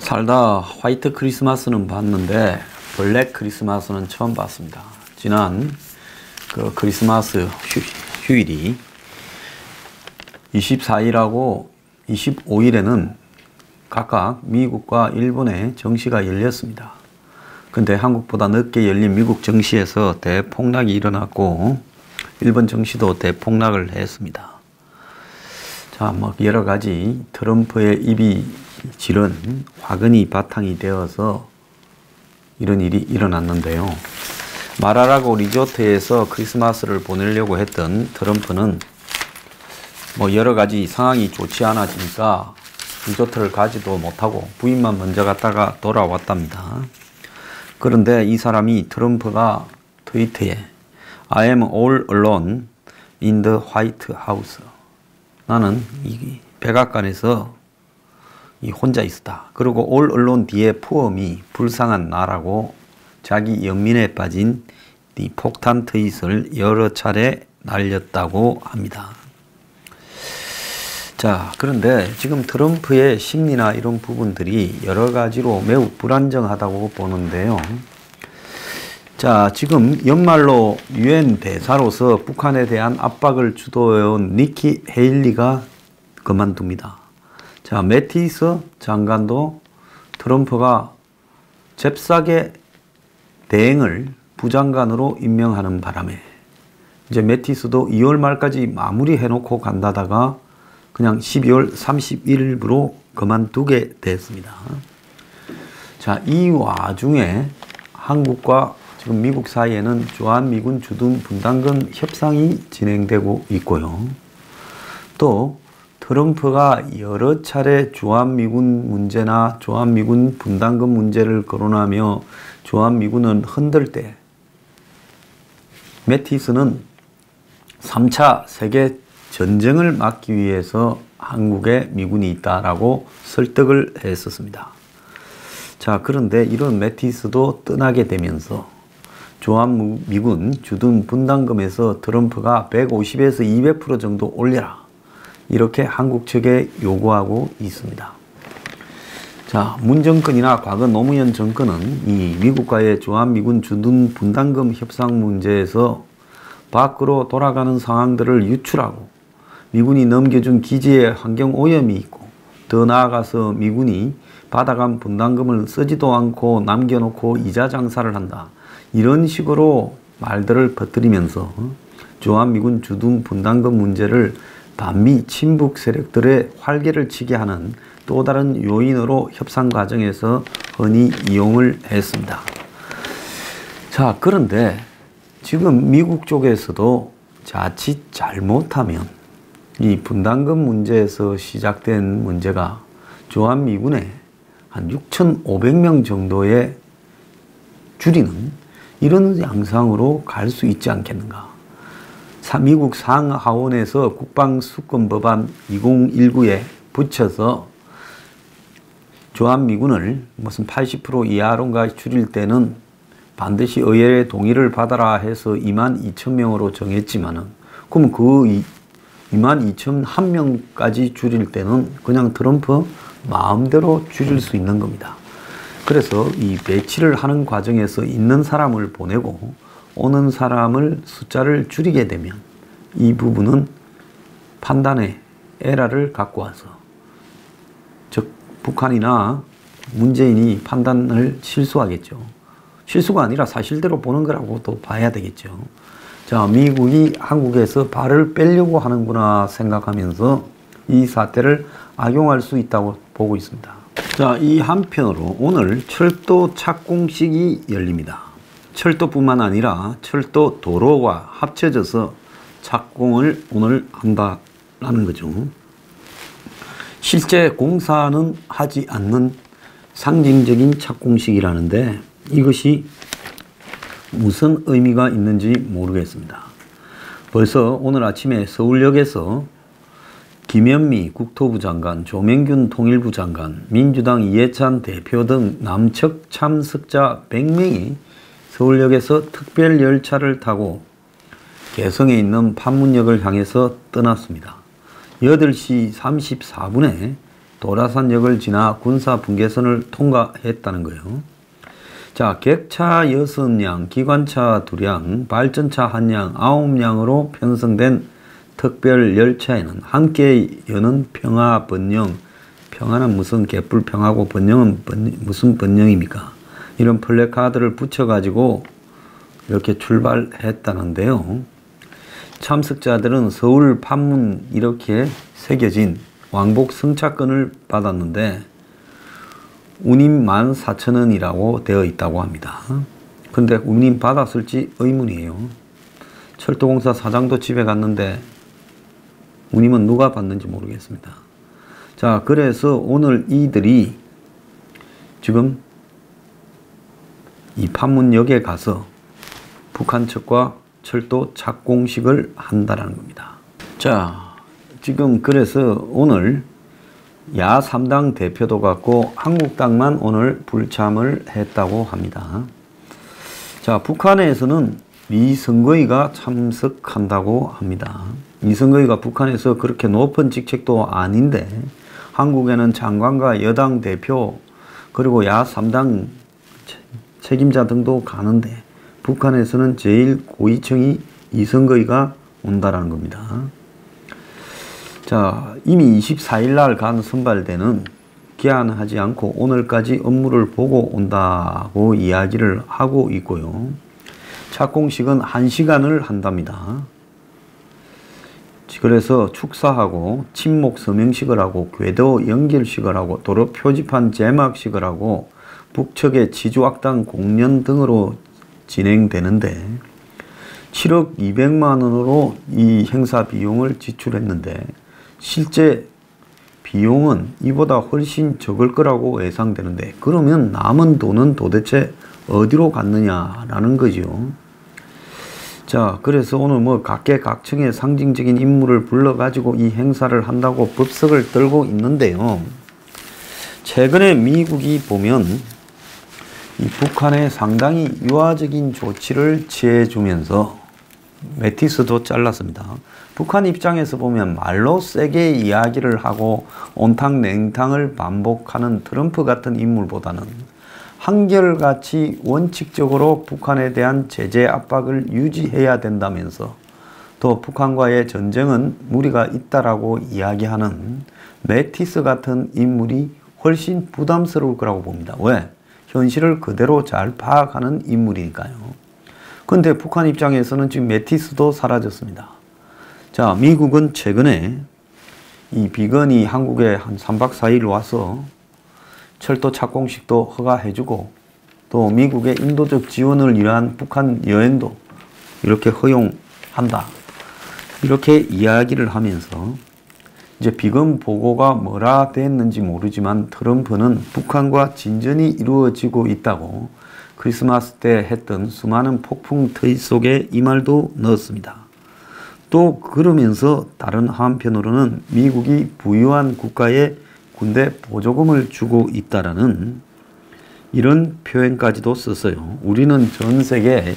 살다 화이트 크리스마스는 봤는데 블랙 크리스마스는 처음 봤습니다. 지난 그 크리스마스 휴일이 24일하고 25일에는 각각 미국과 일본의 정시가 열렸습니다. 근데 한국보다 늦게 열린 미국 정시에서 대폭락이 일어났고 일본 정시도 대폭락을 했습니다. 자, 여러 가지 트럼프의 입이 질은 화근이 바탕이 되어서 이런 일이 일어났는데요. 마라라고 리조트에서 크리스마스를 보내려고 했던 트럼프는 여러 가지 상황이 좋지 않아지니까 리조트를 가지도 못하고 부인만 먼저 갔다가 돌아왔답니다. 그런데 이 사람이 트럼프가 트위터에 I am all alone in the White House. 나는 이 백악관에서 혼자 있었다. 그리고 all alone 뒤에 포함이 불쌍한 나라고 자기 연민에 빠진 이 폭탄 트윗을 여러 차례 날렸다고 합니다. 자, 그런데 지금 트럼프의 심리나 이런 부분들이 여러 가지로 매우 불안정하다고 보는데요. 자, 지금 연말로 유엔 대사로서 북한에 대한 압박을 주도해온 니키 헤일리가 그만둡니다. 자, 매티스 장관도 트럼프가 잽싸게 대행을 부장관으로 임명하는 바람에 이제 매티스도 2월 말까지 마무리해놓고 간다다가 그냥 12월 31일부로 그만두게 됐습니다. 자, 이 와중에 한국과 지금 미국 사이에는 주한미군 주둔 분담금 협상이 진행되고 있고요. 또 트럼프가 여러 차례 주한미군 문제나 주한미군 분담금 문제를 거론하며 주한미군은 흔들 때 매티스는 3차 세계 전쟁을 막기 위해서 한국에 미군이 있다라고 설득을 했었습니다. 자, 그런데 이런 매티스도 떠나게 되면서 주한미군 주둔 분담금에서 트럼프가 150에서 200% 정도 올려라. 이렇게 한국 측에 요구하고 있습니다. 자, 문 정권이나 과거 노무현 정권은 이 미국과의 주한미군 주둔 분담금 협상 문제에서 밖으로 돌아가는 상황들을 유출하고 미군이 넘겨준 기지에 환경 오염이 있고 더 나아가서 미군이 받아간 분담금을 쓰지도 않고 남겨놓고 이자 장사를 한다. 이런 식으로 말들을 퍼뜨리면서 주한미군 주둔 분담금 문제를 반미 친북 세력들의 활개를 치게 하는 또 다른 요인으로 협상 과정에서 흔히 이용을 했습니다. 자, 그런데 지금 미국 쪽에서도 자칫 잘못하면 이 분담금 문제에서 시작된 문제가 주한미군에 한 6,500명 정도의 줄이는 이런 양상으로 갈 수 있지 않겠는가. 미국 상하원에서 국방수권법안 2019에 붙여서 주한미군을 무슨 80% 이하로인가 줄일 때는 반드시 의회의 동의를 받아라 해서 22,000명으로 정했지만은 그럼 그 22,001명까지 줄일 때는 그냥 트럼프 마음대로 줄일 수 있는 겁니다. 그래서 이 배치를 하는 과정에서 있는 사람을 보내고 오는 사람을 숫자를 줄이게 되면 이 부분은 판단의 에러를 갖고 와서 즉 북한이나 문재인이 판단을 실수하겠죠. 실수가 아니라 사실대로 보는 거라고 또 봐야 되겠죠. 자, 미국이 한국에서 발을 빼려고 하는구나 생각하면서 이 사태를 악용할 수 있다고 보고 있습니다. 자, 이 한편으로 오늘 철도 착공식이 열립니다. 철도뿐만 아니라 철도 도로가 합쳐져서 착공을 오늘 한다라는 거죠. 실제 공사는 하지 않는 상징적인 착공식이라는데 이것이 무슨 의미가 있는지 모르겠습니다. 벌써 오늘 아침에 서울역에서 김현미 국토부 장관, 조명균 통일부 장관, 민주당 이해찬 대표 등 남측 참석자 100명이 서울역에서 특별 열차를 타고 개성에 있는 판문역을 향해서 떠났습니다. 8시 34분에 도라산역을 지나 군사 분계선을 통과했다는 거예요. 자, 객차 6량, 기관차 2량, 발전차 1량, 9량으로 편성된 특별 열차에는 함께 여는 평화 번영, 평화는 무슨 개뿔 평화고 번영은 무슨 번영입니까? 이런 플래카드를 붙여가지고 이렇게 출발했다는데요. 참석자들은 서울 판문 이렇게 새겨진 왕복 승차권을 받았는데 운임 14,000원이라고 되어 있다고 합니다. 근데 운임 받았을지 의문이에요. 철도공사 사장도 집에 갔는데 운임은 누가 받는지 모르겠습니다. 자, 그래서 오늘 이들이 지금 이 판문역에 가서 북한 측과 철도 착공식을 한다는 겁니다. 자, 지금 그래서 오늘 야 3당 대표도 갔고 한국당만 오늘 불참을 했다고 합니다. 자, 북한에서는 미선거위가 참석한다고 합니다. 미선거위가 북한에서 그렇게 높은 직책도 아닌데 한국에는 장관과 여당 대표 그리고 야 3당 책임자 등도 가는데 북한에서는 제일 고위층이 이선거위가 온다라는 겁니다. 자, 이미 24일 날 간 선발대는 기한하지 않고 오늘까지 업무를 보고 온다고 이야기를 하고 있고요. 착공식은 1시간을 한답니다. 그래서 축사하고 침목 서명식을 하고 궤도 연결식을 하고 도로 표지판 제막식을 하고 북측의 지주악당 공연 등으로 진행되는데 7억 200만 원으로 이 행사 비용을 지출했는데 실제 비용은 이보다 훨씬 적을 거라고 예상되는데 그러면 남은 돈은 도대체 어디로 갔느냐라는 거죠. 자, 그래서 오늘 뭐 각계각층의 상징적인 인물을 불러가지고 이 행사를 한다고 법석을 떨고 있는데요. 최근에 미국이 보면 이 북한에 상당히 유화적인 조치를 취해주면서 메티스도 잘랐습니다. 북한 입장에서 보면 말로 세게 이야기를 하고 온탕냉탕을 반복하는 트럼프 같은 인물보다는 한결같이 원칙적으로 북한에 대한 제재 압박을 유지해야 된다면서 또 북한과의 전쟁은 무리가 있다라고 이야기하는 메티스 같은 인물이 훨씬 부담스러울 거라고 봅니다. 왜? 현실을 그대로 잘 파악하는 인물이니까요. 근데 북한 입장에서는 지금 메티스도 사라졌습니다. 자, 미국은 최근에 이 비건이 한국에 한 3박 4일 와서 철도 착공식도 허가해주고 또 미국의 인도적 지원을 위한 북한 여행도 이렇게 허용한다. 이렇게 이야기를 하면서 이제 비건 보고가 뭐라 됐는지 모르지만 트럼프는 북한과 진전이 이루어지고 있다고 크리스마스 때 했던 수많은 폭풍 트윗 속에 이 말도 넣었습니다. 또 그러면서 다른 한편으로는 미국이 부유한 국가에 군대 보조금을 주고 있다라는 이런 표현까지도 썼어요. 우리는 전 세계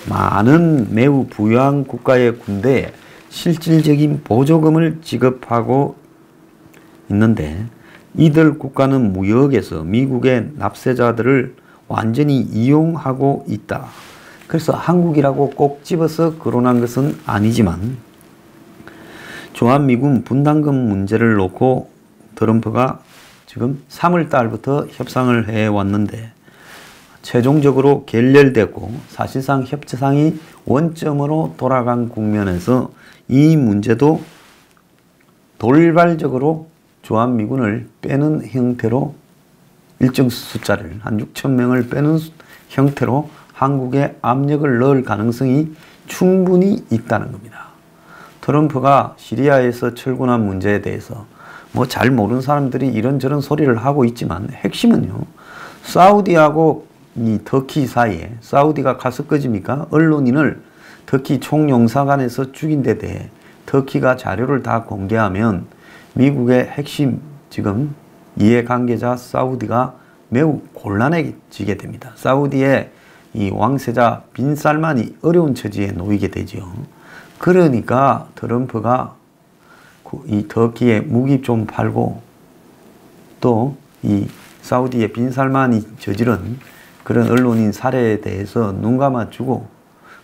많은 매우 부유한 국가의 군대에 실질적인 보조금을 지급하고 있는데 이들 국가는 무역에서 미국의 납세자들을 완전히 이용하고 있다. 그래서 한국이라고 꼭 집어서 거론한 것은 아니지만 주한미군 분담금 문제를 놓고 트럼프가 지금 3월 달부터 협상을 해왔는데 최종적으로 결렬됐고 사실상 협상이 원점으로 돌아간 국면에서 이 문제도 돌발적으로 주한미군을 빼는 형태로 일정 숫자를 한 6천 명을 빼는 형태로 한국에 압력을 넣을 가능성이 충분히 있다는 겁니다. 트럼프가 시리아에서 철군한 문제에 대해서 뭐 잘 모르는 사람들이 이런저런 소리를 하고 있지만 핵심은요. 사우디하고 이 터키 사이에 사우디가 가서 꺼집니까? 언론인을 터키 총영사관에서 죽인 데 대해 터키가 자료를 다 공개하면 미국의 핵심 지금 이해관계자 사우디가 매우 곤란해지게 됩니다. 사우디의 이 왕세자 빈살만이 어려운 처지에 놓이게 되죠. 그러니까 트럼프가 이 터키에 무기 좀 팔고 또 이 사우디의 빈 살만이 저지른 그런 언론인 살해에 대해서 눈 감아주고,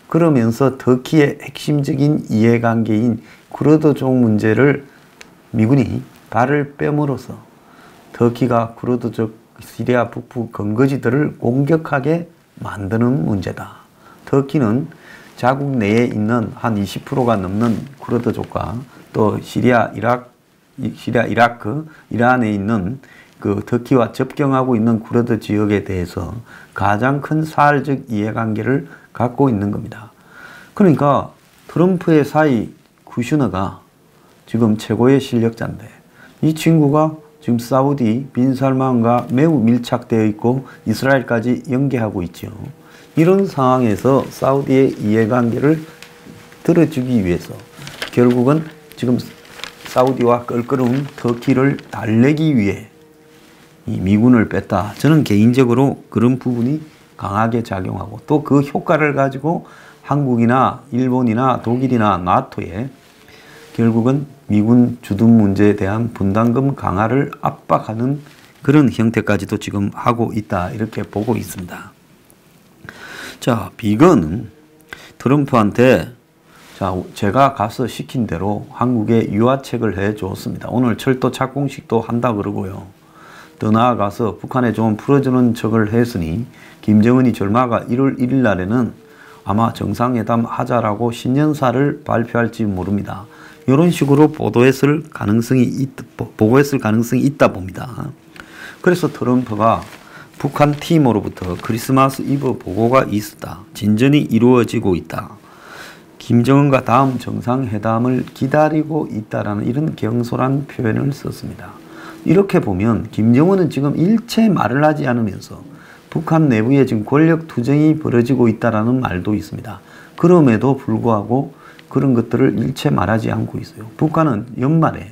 그러면서 터키의 핵심적인 이해관계인 쿠르드족 문제를 미군이 발을 빼므로써 터키가 쿠르드족 시리아 북부 근거지들을 공격하게 만드는 문제다. 터키는 자국 내에 있는 한 20%가 넘는 쿠르드족과 또 시리아, 이라크, 이란에 있는 그 터키와 접경하고 있는 쿠르드 지역에 대해서 가장 큰 사활적 이해관계를 갖고 있는 겁니다. 그러니까 트럼프의 사이 쿠슈너가 지금 최고의 실력자인데, 이 친구가 지금 사우디 빈 살만과 매우 밀착되어 있고 이스라엘까지 연계하고 있죠. 이런 상황에서 사우디의 이해관계를 들어주기 위해서 결국은 지금 사우디와 껄끄러운 터키를 달래기 위해 이 미군을 뺐다. 저는 개인적으로 그런 부분이 강하게 작용하고, 또 그 효과를 가지고 한국이나 일본이나 독일이나 나토에 결국은 미군 주둔 문제에 대한 분담금 강화를 압박하는 그런 형태까지도 지금 하고 있다, 이렇게 보고 있습니다. 자, 비건은 트럼프한테 제가 가서 시킨 대로 한국에 유화책을 해줬습니다. 오늘 철도 착공식도 한다 그러고요. 더 나아가서 북한에 좀 풀어주는 척을 했으니 김정은이 절마가 1월 1일 날에는 아마 정상회담 하자라고 신년사를 발표할지 모릅니다. 이런 식으로 보고했을 가능성이 있다 봅니다. 그래서 트럼프가 북한 팀으로부터 크리스마스 이브 보고가 있었다. 진전이 이루어지고 있다. 김정은과 다음 정상회담을 기다리고 있다라는 이런 경솔한 표현을 썼습니다. 이렇게 보면 김정은은 지금 일체 말을 하지 않으면서 북한 내부에 지금 권력 투쟁이 벌어지고 있다라는 말도 있습니다. 그럼에도 불구하고 그런 것들을 일체 말하지 않고 있어요. 북한은 연말에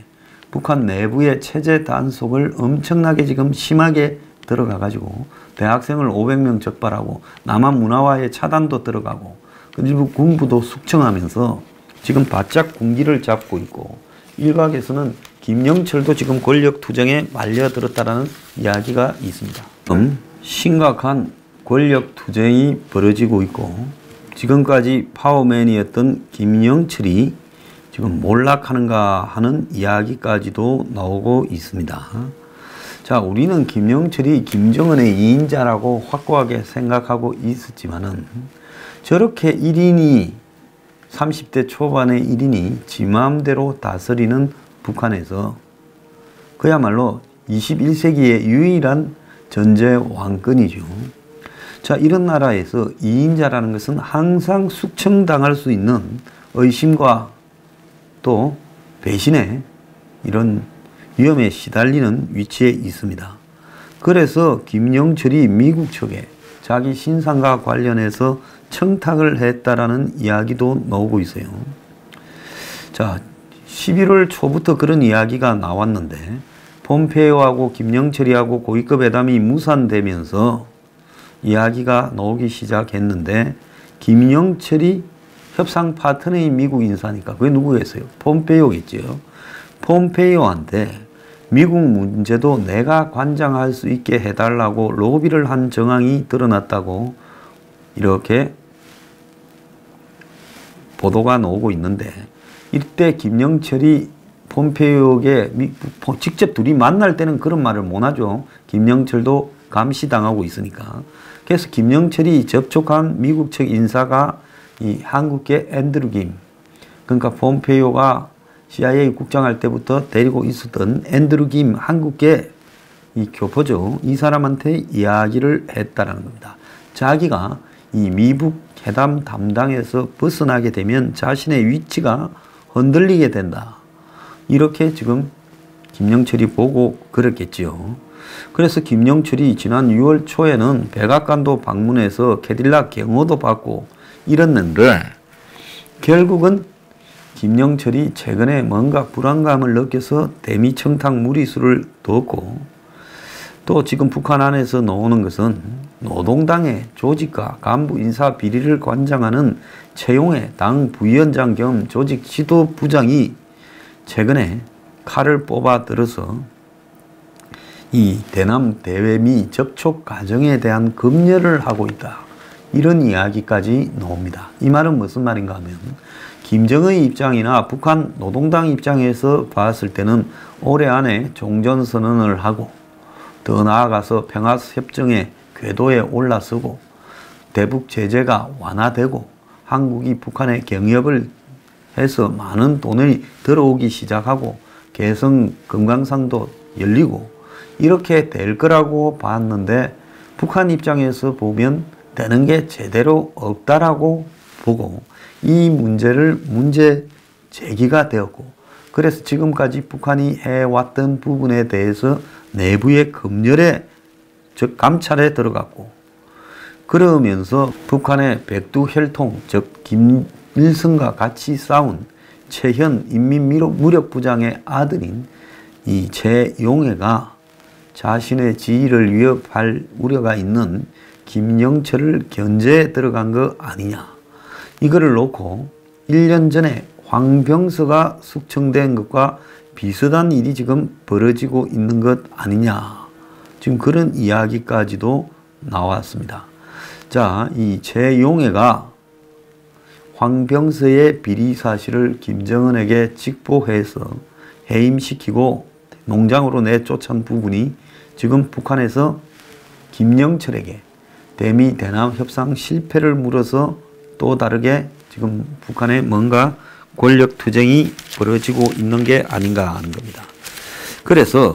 북한 내부의 체제 단속을 엄청나게 지금 심하게 들어가 가지고 대학생을 500명 적발하고 남한 문화와의 차단도 들어가고 일부 군부도 숙청하면서 지금 바짝 군기를 잡고 있고, 일각에서는 김영철도 지금 권력 투쟁에 말려들었다라는 이야기가 있습니다. 심각한 권력 투쟁이 벌어지고 있고, 지금까지 파워맨이었던 김영철이 지금 몰락하는가 하는 이야기까지도 나오고 있습니다. 자, 우리는 김영철이 김정은의 2인자라고 확고하게 생각하고 있었지만은, 저렇게 30대 초반의 1인이 지 마음대로 다스리는 북한에서 그야말로 21세기의 유일한 전제 왕권이죠. 자, 이런 나라에서 2인자라는 것은 항상 숙청당할 수 있는 의심과 또 배신의 이런 위험에 시달리는 위치에 있습니다. 그래서 김영철이 미국 측에 자기 신상과 관련해서 청탁을 했다라는 이야기도 나오고 있어요. 자, 11월 초부터 그런 이야기가 나왔는데 폼페이오하고 김영철이하고 고위급 회담이 무산되면서 이야기가 나오기 시작했는데, 김영철이 협상 파트너인 미국 인사니까 그게 누구겠어요? 폼페이오겠죠. 폼페이오한테 미국 문제도 내가 관장할 수 있게 해달라고 로비를 한 정황이 드러났다고 이렇게 보도가 나오고 있는데, 이때 김영철이 폼페이오에게 직접 둘이 만날 때는 그런 말을 못하죠. 김영철도 감시당하고 있으니까. 그래서 김영철이 접촉한 미국 측 인사가 이 한국계 앤드루 김, 그러니까 폼페이오가 CIA 국장할 때부터 데리고 있었던 앤드루 김 한국계 이 교포죠. 이 사람한테 이야기를 했다라는 겁니다. 자기가 이 미국 회담 담당에서 벗어나게 되면 자신의 위치가 흔들리게 된다. 이렇게 지금 김영철이 보고 그랬겠지요. 그래서 김영철이 지난 6월 초에는 백악관도 방문해서 캐딜락 경호도 받고 이랬는데, 결국은 김영철이 최근에 뭔가 불안감을 느껴서 대미청탁 무리수를 뒀고, 또 지금 북한 안에서 나오는 것은 노동당의 조직과 간부 인사 비리를 관장하는 최용해 당 부위원장 겸 조직 지도부장이 최근에 칼을 뽑아 들어서 이 대남 대미 접촉 과정에 대한 검열을 하고 있다. 이런 이야기까지 나옵니다. 이 말은 무슨 말인가 하면 김정은의 입장이나 북한 노동당 입장에서 봤을 때는 올해 안에 종전선언을 하고 더 나아가서 평화협정의 궤도에 올라서고 대북 제재가 완화되고 한국이 북한에 경협을 해서 많은 돈이 들어오기 시작하고 개성 금강산도 열리고 이렇게 될 거라고 봤는데 북한 입장에서 보면 되는 게 제대로 없다라고 보고 이 문제 제기가 되었고 그래서 지금까지 북한이 해왔던 부분에 대해서 내부의 검열에 즉 감찰에 들어갔고 그러면서 북한의 백두혈통 즉 김일성과 같이 싸운 최현 인민무력부장의 아들인 이 최용해가 자신의 지위를 위협할 우려가 있는 김영철을 견제에 들어간 거 아니냐. 이거를 놓고 1년 전에 황병서가 숙청된 것과 비슷한 일이 지금 벌어지고 있는 것 아니냐. 지금 그런 이야기까지도 나왔습니다. 자, 이 최용해가 황병서의 비리 사실을 김정은에게 직보해서 해임시키고 농장으로 내쫓은 부분이 지금 북한에서 김영철에게 대미 대남 협상 실패를 물어서 또 다르게 지금 북한에 뭔가 권력 투쟁이 벌어지고 있는 게 아닌가 하는 겁니다. 그래서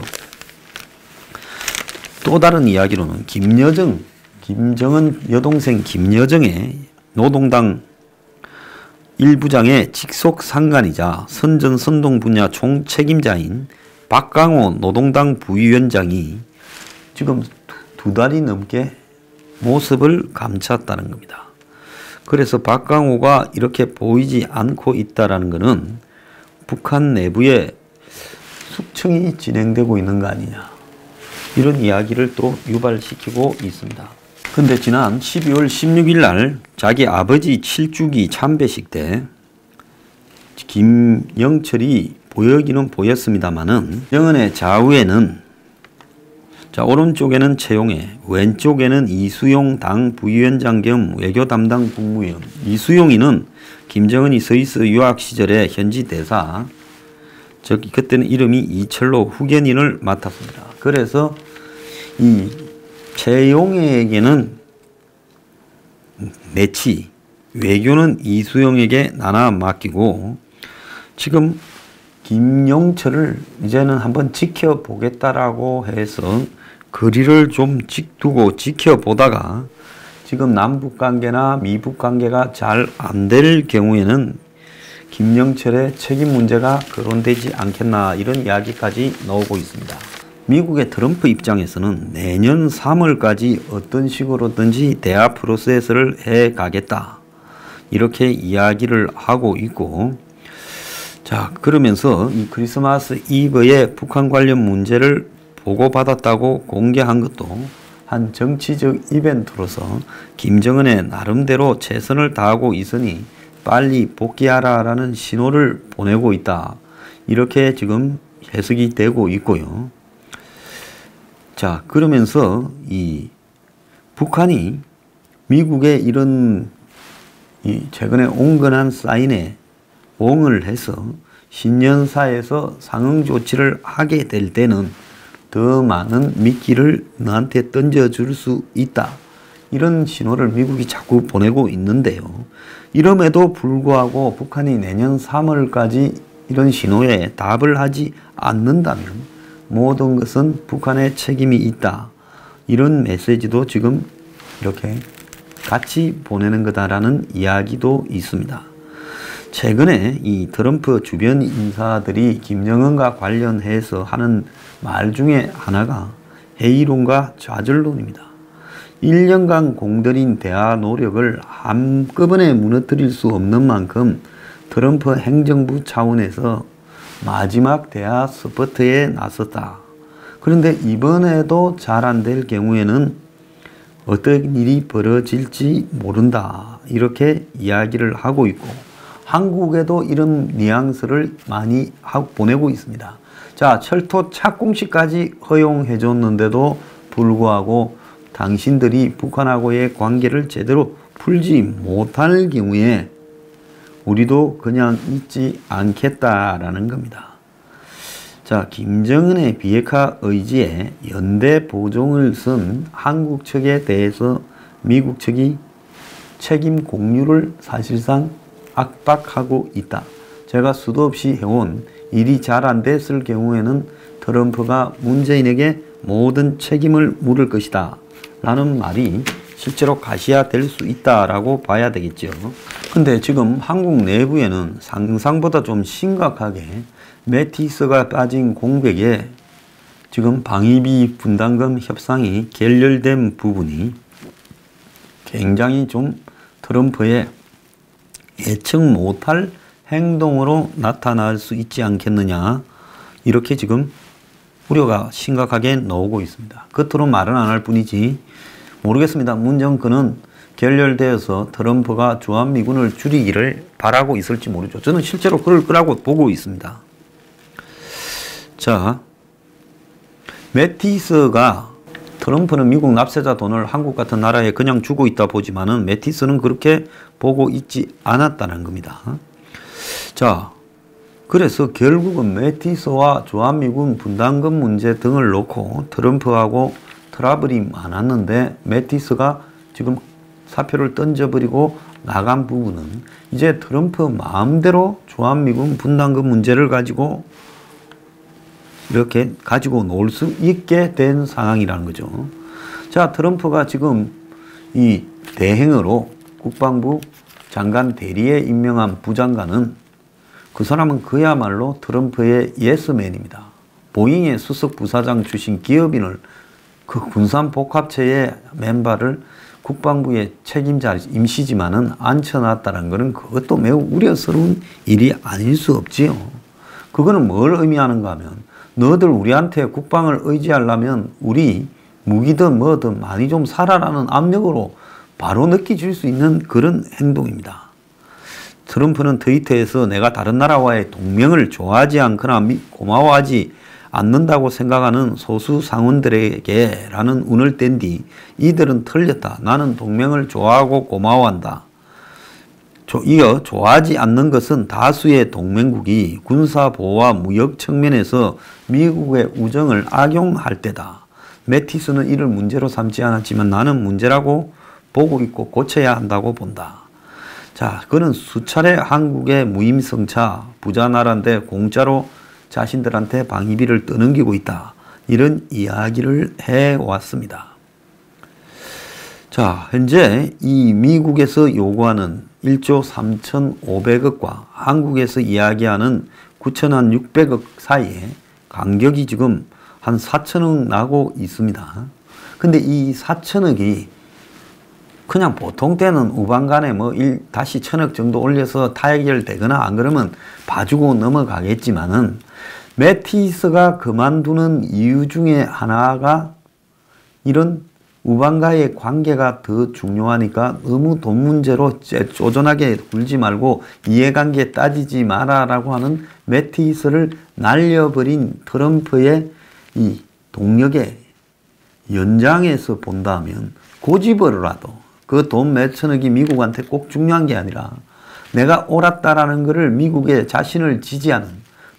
또 다른 이야기로는 김정은 여동생 김여정의 노동당 1부장의 직속 상관이자 선전 선동 분야 총책임자인 박강호 노동당 부위원장이 지금 두 달이 넘게 모습을 감췄다는 겁니다. 그래서 박강호가 이렇게 보이지 않고 있다는 것은 북한 내부에 숙청이 진행되고 있는 거 아니냐. 이런 이야기를 또 유발시키고 있습니다. 근데 지난 12월 16일 날 자기 아버지 7주기 참배식 때 김영철이 보여기는 보였습니다만은 정은의 좌우에는 자, 오른쪽에는 최용해, 왼쪽에는 이수용 당 부위원장 겸 외교 담당 국무위원. 이수용이는 김정은이 스위스 유학 시절의 현지 대사, 즉 그때는 이름이 이철로 후견인을 맡았습니다. 그래서 이 최용해에게는 내치, 외교는 이수용에게 나눠 맡기고 지금 김영철을 이제는 한번 지켜보겠다라고 해서 거리를 좀 두고 지켜보다가 지금 남북관계나 미북관계가 잘 안 될 경우에는 김영철의 책임 문제가 거론되지 않겠나 이런 이야기까지 나오고 있습니다. 미국의 트럼프 입장에서는 내년 3월까지 어떤 식으로든지 대화 프로세스를 해가겠다 이렇게 이야기를 하고 있고 자 그러면서 이 크리스마스 이브에 북한 관련 문제를 보고받았다고 공개한 것도 한 정치적 이벤트로서 김정은의 나름대로 최선을 다하고 있으니 빨리 복귀하라라는 신호를 보내고 있다. 이렇게 지금 해석이 되고 있고요. 자, 그러면서 이 북한이 미국의 이런 이 최근에 온건한 사인에 호응을 해서 신년사에서 상응 조치를 하게 될 때는 더 많은 미끼를 너한테 던져줄 수 있다. 이런 신호를 미국이 자꾸 보내고 있는데요. 이럼에도 불구하고 북한이 내년 3월까지 이런 신호에 답을 하지 않는다면 모든 것은 북한의 책임이 있다. 이런 메시지도 지금 이렇게 같이 보내는 거다라는 이야기도 있습니다. 최근에 이 트럼프 주변 인사들이 김정은과 관련해서 하는 말 중에 하나가 회의론과 좌절론입니다. 1년간 공들인 대화 노력을 한꺼번에 무너뜨릴 수 없는 만큼 트럼프 행정부 차원에서 마지막 대화 스포트에 나섰다. 그런데 이번에도 잘 안 될 경우에는 어떤 일이 벌어질지 모른다. 이렇게 이야기를 하고 있고 한국에도 이런 뉘앙스를 많이 보내고 있습니다. 자, 철도 착공시까지 허용해 줬는데도 불구하고 당신들이 북한하고의 관계를 제대로 풀지 못할 경우에 우리도 그냥 있지 않겠다라는 겁니다. 자, 김정은의 비핵화 의지에 연대 보종을 쓴 한국 측에 대해서 미국 측이 책임 공유를 사실상 압박하고 있다. 제가 수도 없이 해온 일이 잘 안 됐을 경우에는 트럼프가 문재인에게 모든 책임을 물을 것이다 라는 말이 실제로 가시화될 수 있다라고 봐야 되겠죠. 근데 지금 한국 내부에는 상상보다 좀 심각하게 매티스가 빠진 공백에 지금 방위비 분담금 협상이 결렬된 부분이 굉장히 좀 트럼프의 예측 못할 행동으로 나타날 수 있지 않겠느냐, 이렇게 지금 우려가 심각하게 나오고 있습니다. 겉으로 말은 안 할 뿐이지 모르겠습니다. 문 정권은 결렬되어서 트럼프가 주한미군을 줄이기를 바라고 있을지 모르죠. 저는 실제로 그럴 거라고 보고 있습니다. 자, 매티스가 트럼프는 미국 납세자 돈을 한국 같은 나라에 그냥 주고 있다 보지만은 매티스는 그렇게 보고 있지 않았다는 겁니다. 자, 그래서 결국은 매티스와 주한미군 분담금 문제 등을 놓고 트럼프하고 트러블이 많았는데 매티스가 지금 사표를 던져버리고 나간 부분은 이제 트럼프 마음대로 주한미군 분담금 문제를 가지고 이렇게 가지고 놀 수 있게 된 상황이라는 거죠. 자, 트럼프가 지금 이 대행으로 국방부 장관 대리에 임명한 부장관은 그 사람은 그야말로 트럼프의 예스맨입니다. 보잉의 수석 부사장 출신 기업인을 그 군산복합체의 멤버를 국방부의 책임자 임시지만은 앉혀놨다는 것은 그것도 매우 우려스러운 일이 아닐 수 없지요. 그거는 뭘 의미하는가 하면 너들 우리한테 국방을 의지하려면 우리 무기든 뭐든 많이 좀 살아라는 압력으로 바로 느껴질 수 있는 그런 행동입니다. 트럼프는 트위터에서 내가 다른 나라와의 동맹을 좋아하지 않거나 고마워하지 않는다고 생각하는 소수 상원들에게 라는 운을 뗀 뒤 이들은 틀렸다. 나는 동맹을 좋아하고 고마워한다. 이어 좋아하지 않는 것은 다수의 동맹국이 군사보호와 무역 측면에서 미국의 우정을 악용할 때다. 매티스는 이를 문제로 삼지 않았지만 나는 문제라고 보고 있고 고쳐야 한다고 본다. 자, 그는 수차례 한국의 무임승차 부자 나라인데 공짜로 자신들한테 방위비를 떠넘기고 있다. 이런 이야기를 해왔습니다. 자, 현재 이 미국에서 요구하는 1조 3,500억과 한국에서 이야기하는 9,600억 사이에 간격이 지금 한 4천억 나고 있습니다. 근데 이 4천억이 그냥 보통 때는 우방간에 다시 1,000억 정도 올려서 타결되거나 안 그러면 봐주고 넘어가겠지만은 매티스가 그만두는 이유 중에 하나가 이런 우방과의 관계가 더 중요하니까 너무 돈 문제로 쪼잔하게 굴지 말고 이해관계 따지지 마라라고 하는 매티스를 날려버린 트럼프의 이 동력의 연장에서 본다면 고집으로라도 그 돈 몇천억이 미국한테 꼭 중요한 게 아니라 내가 옳았다라는 것을 미국에 자신을 지지하는,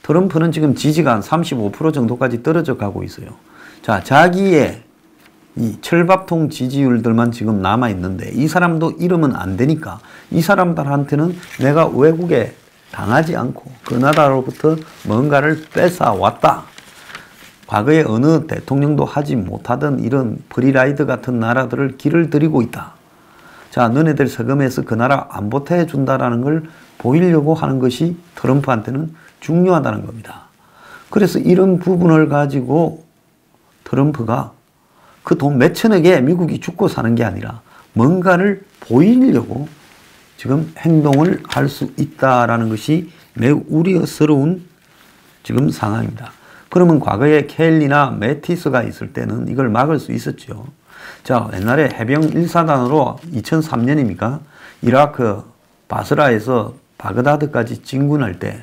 트럼프는 지금 지지가 한 35% 정도까지 떨어져 가고 있어요. 자, 자기의 이 철밥통 지지율들만 지금 남아있는데 이 사람도 잃으면 안 되니까 이 사람들한테는 내가 외국에 당하지 않고 그 나라로부터 뭔가를 뺏어왔다. 과거에 어느 대통령도 하지 못하던 이런 프리라이드 같은 나라들을 길을 들이고 있다. 자, 너네들 세금에서 그 나라 안 보태준다라는 걸 보이려고 하는 것이 트럼프한테는 중요하다는 겁니다. 그래서 이런 부분을 가지고 트럼프가 그 돈 몇천억에 미국이 죽고 사는 게 아니라 뭔가를 보이려고 지금 행동을 할 수 있다라는 것이 매우 우려스러운 지금 상황입니다. 그러면 과거에 켈리나 매티스가 있을 때는 이걸 막을 수 있었죠. 자, 옛날에 해병 1사단으로 2003년입니까? 이라크 바스라에서 바그다드까지 진군할 때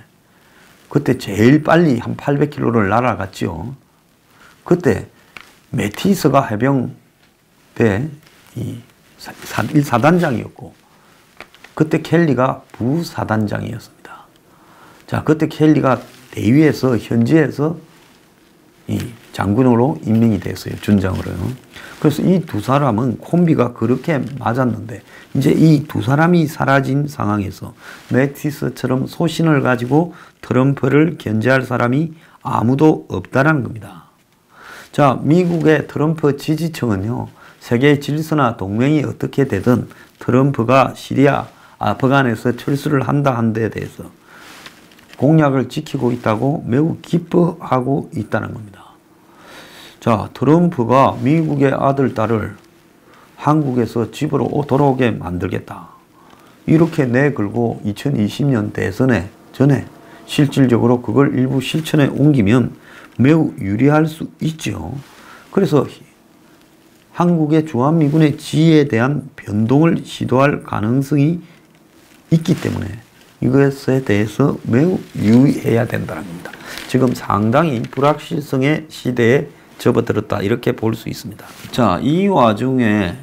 그때 제일 빨리 한 800km를 날아갔죠. 그때 매티스가 해병대 이 1사단장이었고 그때 켈리가 부사단장이었습니다. 자, 그때 켈리가 대위에서 현지에서 이 장군으로 임명이 됐어요. 준장으로요. 그래서 이 두 사람은 콤비가 그렇게 맞았는데 이제 이 두 사람이 사라진 상황에서 매티스처럼 소신을 가지고 트럼프를 견제할 사람이 아무도 없다라는 겁니다. 자, 미국의 트럼프 지지층은요, 세계 질서나 동맹이 어떻게 되든 트럼프가 시리아, 아프간에서 철수를 한다 한 데 대해서 공약을 지키고 있다고 매우 기뻐하고 있다는 겁니다. 자, 트럼프가 미국의 아들, 딸을 한국에서 집으로 돌아오게 만들겠다. 이렇게 내걸고 2020년 대선에 전에 실질적으로 그걸 일부 실천에 옮기면 매우 유리할 수 있죠. 그래서 한국의 주한미군의 지위에 대한 변동을 시도할 가능성이 있기 때문에 이것에 대해서 매우 유의해야 된다는 겁니다. 지금 상당히 불확실성의 시대에 접어들었다 이렇게 볼 수 있습니다. 자, 이 와중에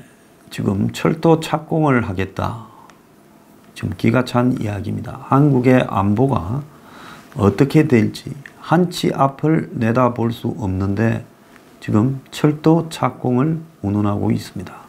지금 철도 착공을 하겠다. 지금 기가 찬 이야기입니다. 한국의 안보가 어떻게 될지 한 치 앞을 내다볼 수 없는데 지금 철도 착공을 운운하고 있습니다.